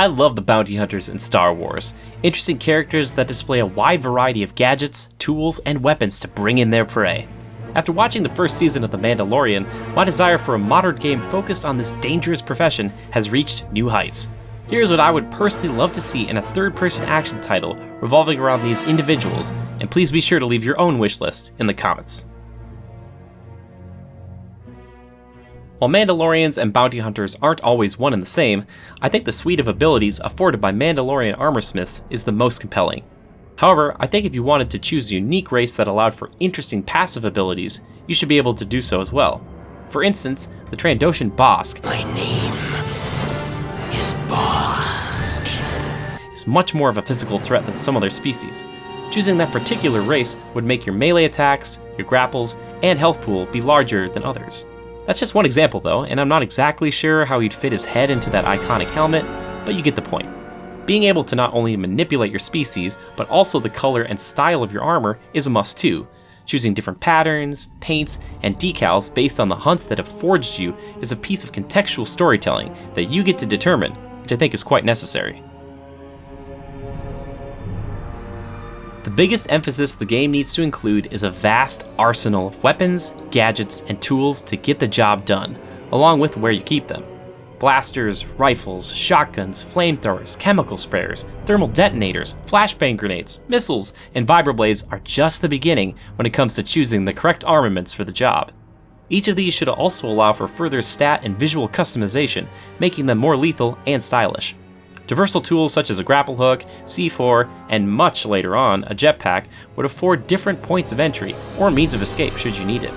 I love the bounty hunters in Star Wars, interesting characters that display a wide variety of gadgets, tools, and weapons to bring in their prey. After watching the first season of The Mandalorian, my desire for a modern game focused on this dangerous profession has reached new heights. Here's what I would personally love to see in a third-person action title revolving around these individuals, and please be sure to leave your own wish list in the comments. While Mandalorians and bounty hunters aren't always one and the same, I think the suite of abilities afforded by Mandalorian armorsmiths is the most compelling. However, I think if you wanted to choose a unique race that allowed for interesting passive abilities, you should be able to do so as well. For instance, the Trandoshan Bossk, My name is Bossk, is much more of a physical threat than some other species. Choosing that particular race would make your melee attacks, your grapples, and health pool be larger than others. That's just one example though, and I'm not exactly sure how he'd fit his head into that iconic helmet, but you get the point. Being able to not only manipulate your species, but also the color and style of your armor is a must too. Choosing different patterns, paints, and decals based on the hunts that have forged you is a piece of contextual storytelling that you get to determine, which I think is quite necessary. The biggest emphasis the game needs to include is a vast arsenal of weapons, gadgets, and tools to get the job done, along with where you keep them. Blasters, rifles, shotguns, flamethrowers, chemical sprayers, thermal detonators, flashbang grenades, missiles, and vibroblades are just the beginning when it comes to choosing the correct armaments for the job. Each of these should also allow for further stat and visual customization, making them more lethal and stylish. Diversal tools such as a grapple hook, C4, and much later on, a jetpack would afford different points of entry or means of escape should you need it.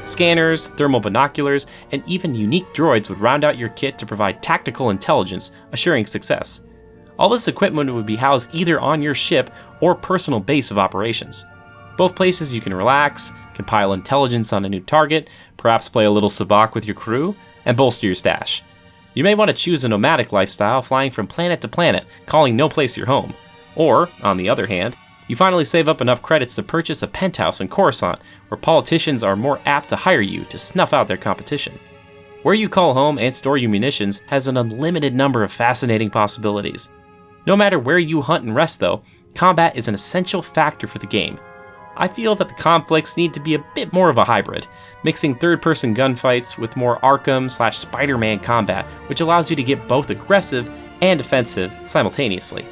Scanners, thermal binoculars, and even unique droids would round out your kit to provide tactical intelligence, assuring success. All this equipment would be housed either on your ship or personal base of operations. Both places you can relax, compile intelligence on a new target, perhaps play a little sabacc with your crew, and bolster your stash. You may want to choose a nomadic lifestyle, flying from planet to planet, calling no place your home. Or, on the other hand, you finally save up enough credits to purchase a penthouse in Coruscant, where politicians are more apt to hire you to snuff out their competition. Where you call home and store your munitions has an unlimited number of fascinating possibilities. No matter where you hunt and rest though, combat is an essential factor for the game. I feel that the conflicts need to be a bit more of a hybrid, mixing third-person gunfights with more Arkham/Spider-Man combat, which allows you to get both aggressive and defensive simultaneously.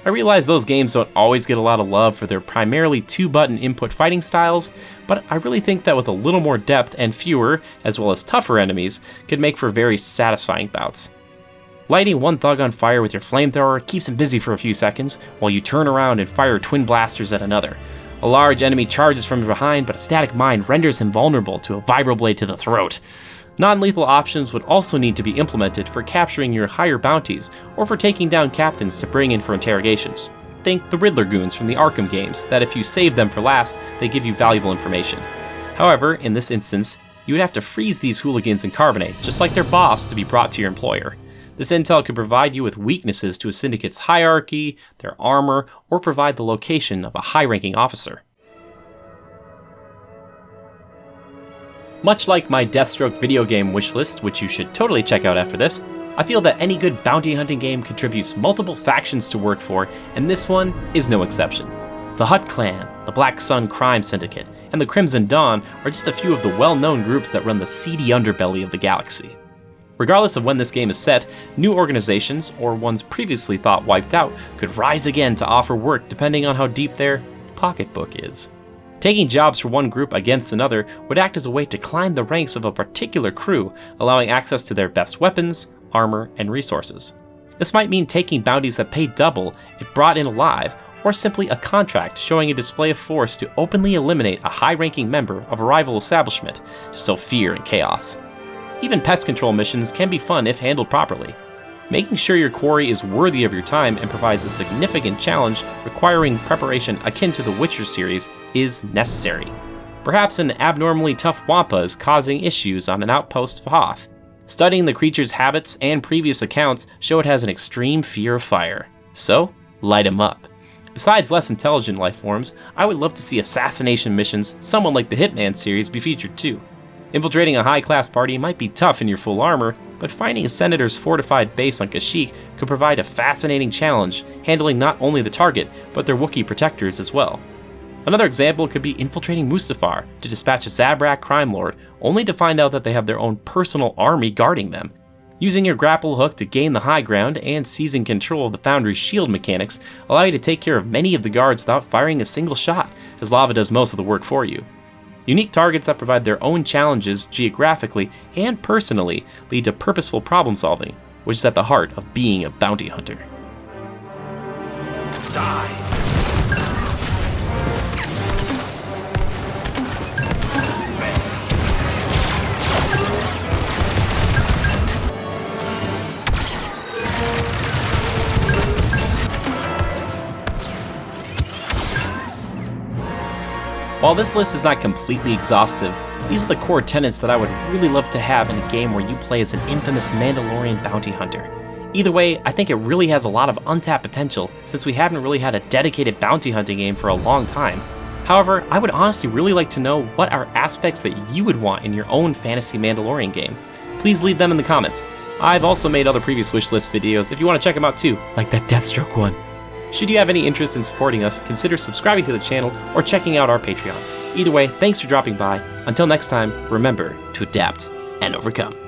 I realize those games don't always get a lot of love for their primarily two-button input fighting styles, but I really think that with a little more depth and fewer, as well as tougher enemies, could make for very satisfying bouts. Lighting one thug on fire with your flamethrower keeps him busy for a few seconds, while you turn around and fire twin blasters at another. A large enemy charges from behind, but a static mine renders him vulnerable to a vibroblade to the throat. Non-lethal options would also need to be implemented for capturing your higher bounties, or for taking down captains to bring in for interrogations. Think the Riddler goons from the Arkham games, that if you save them for last, they give you valuable information. However, in this instance, you would have to freeze these hooligans in carbonate, just like their boss, to be brought to your employer. This intel could provide you with weaknesses to a syndicate's hierarchy, their armor, or provide the location of a high-ranking officer. Much like my Deathstroke video game wishlist, which you should totally check out after this, I feel that any good bounty hunting game contributes multiple factions to work for, and this one is no exception. The Hutt Clan, the Black Sun Crime Syndicate, and the Crimson Dawn are just a few of the well-known groups that run the seedy underbelly of the galaxy. Regardless of when this game is set, new organizations, or ones previously thought wiped out, could rise again to offer work depending on how deep their pocketbook is. Taking jobs for one group against another would act as a way to climb the ranks of a particular crew, allowing access to their best weapons, armor, and resources. This might mean taking bounties that pay double if brought in alive, or simply a contract showing a display of force to openly eliminate a high-ranking member of a rival establishment to sow fear and chaos. Even pest control missions can be fun if handled properly. Making sure your quarry is worthy of your time and provides a significant challenge requiring preparation akin to the Witcher series is necessary. Perhaps an abnormally tough Wampa is causing issues on an outpost of Hoth. Studying the creature's habits and previous accounts show it has an extreme fear of fire. So, light him up. Besides less intelligent life forms, I would love to see assassination missions, someone like the Hitman series, be featured too. Infiltrating a high-class party might be tough in your full armor, but finding a senator's fortified base on Kashyyyk could provide a fascinating challenge, handling not only the target, but their Wookiee protectors as well. Another example could be infiltrating Mustafar to dispatch a Zabrak crime lord, only to find out that they have their own personal army guarding them. Using your grapple hook to gain the high ground and seizing control of the Foundry's shield mechanics allow you to take care of many of the guards without firing a single shot, as lava does most of the work for you. Unique targets that provide their own challenges geographically and personally lead to purposeful problem solving, which is at the heart of being a bounty hunter. Die. While this list is not completely exhaustive, these are the core tenets that I would really love to have in a game where you play as an infamous Mandalorian bounty hunter. Either way, I think it really has a lot of untapped potential since we haven't really had a dedicated bounty hunting game for a long time. However, I would honestly really like to know what are aspects that you would want in your own fantasy Mandalorian game. Please leave them in the comments. I've also made other previous wishlist videos if you want to check them out too, like that Deathstroke one. Should you have any interest in supporting us, consider subscribing to the channel or checking out our Patreon. Either way, thanks for dropping by. Until next time, remember to adapt and overcome.